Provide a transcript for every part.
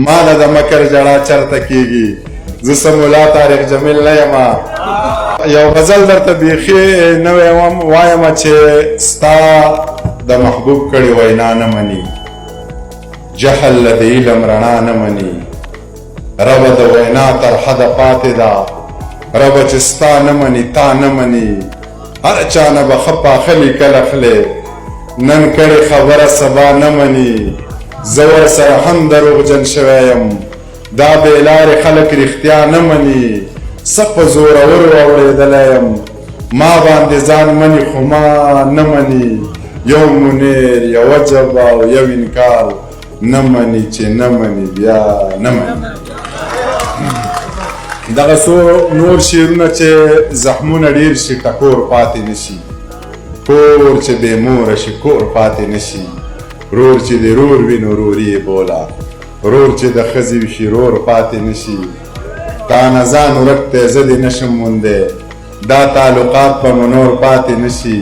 ماله د مکر جړه چرته کیږي زه سمولا طارق جمیل نه یم. یو غزل درته بیخي نوی وایم چې ستا د محبوب کړي وینا نه مني، جهل له د علم رڼا نه مني، ربه د وینا تر حده پاتې ده، ربه چې ستا نه مني تا نه مني، هر چا نه به ښه پاخه لیکل اخلې، نن کړې خبره سبا نه مني، زه ورسره هم دروغجن شوی یم، دا بې لارې خلک رښتیا نه مني، څه په زورورو اورېدلی یم، ما باندې ځان مني خو ما نه مني، یو منیر یوه جبه او یو انکار نه مني چې نه مني بیا نه مني. دغه څو نور شعرونه چې زخمونه ډېر شي ټکور پاتې نشي، کور چې بې موره شي کور پاتې نشي، رور چې د رور وي نو رور یې بوله، رور چې د ښځې وي شي رور پاتې نشي، تا نه ځان ورک دی زه دې نشم موندی، دا تعلقات به مو نور پاتې نشي،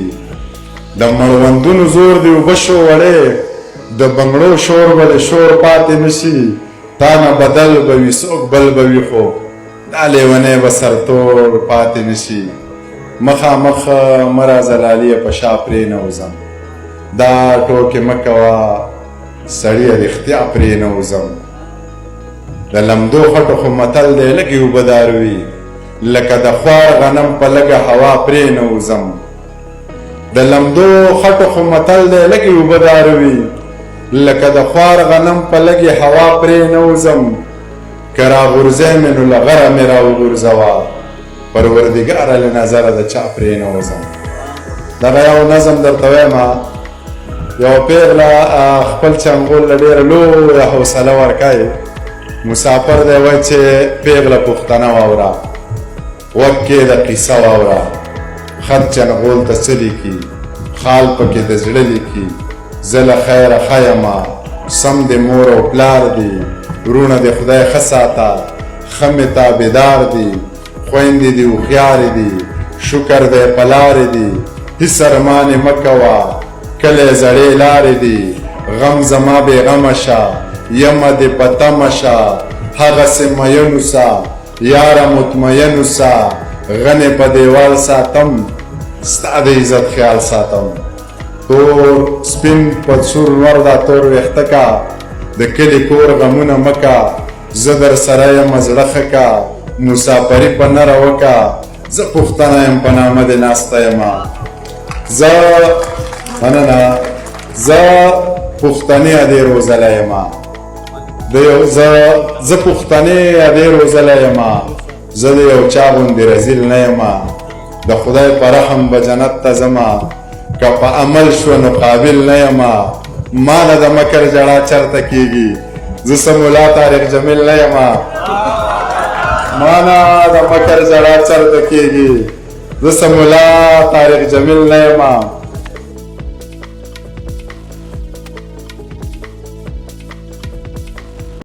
د مړوندونو زور دې اوبه شو وړې، د بنګړو شور به د شور پاتې نشي، تا نه بدل به وي څوک بل به وي خو دا لیونی به سرتور پاتې نشي، مخامخ مه راځه لالیه په شا پرېنوځم، دا ټوکې مه کوه سړیه رښتیا پرېنوځم، د لمدو خټو خو متل دی لږې اوبه دار وي، لکه د خوار غنم په لږه هوا پرېنوځم، د لمدو خټو خو متل دی لږې اوبه دار وي، لکه د خوار غنم په لږې هوا پرېنوځم، که راغورځی مې نو له غره مې راوغورځوه، پروردګاره له نظره د چا پرېنوځم. دغه یو نظم درته ویمه، یو پیغله خپل چنګول له ډېره لویه حوصله ورکوي، مسافر دی وایي چې پیغله پوښتنه واوره، غوږ کښېږده قیصه واوره، خط چنګول ته څه لیکي، خال پکې د زړه لیکي، زه له خیره ښه یمه، سم د مور او پلار دي، وروڼه د خدای ښه ساته، ښه مې تابعدار دي، خویندې دې هوښیارې دي، شکر دی په لارې دي، هېڅ ارمانې مه کوه کلی زړې لارې دي، غم زما بې غمه شه یمه دې په تمه شه، هغسې مین اوسه یاره مطمئن اوسه، غنې په دیوال ساتم ستا د عزت خیال ساتم، تور سپین پدسور نور دا تور ویښته کا، د کلي کور غمونه مه کا، زه در سره یم زړه ښه کا، مسافري په نره وکه، زه پوښتنه یم په نامه دې ناسته یمه، زه مننه زه پوښتنې ادې روزلی یمه، زه پوښتنې ادې روزلی یمه، زه د یو چا غوندې رزیل نه یمه، د خدای په رحم به جنت ته ځمه، که په عمل شوه نو قابل نه یمه، ما نه د مکر جړه چرته کیږي زه سمولا طارق جمیل نه یمه، ما نه د مکر جړه چرته کیږي زه سمولا طارق جمیل نه یمه.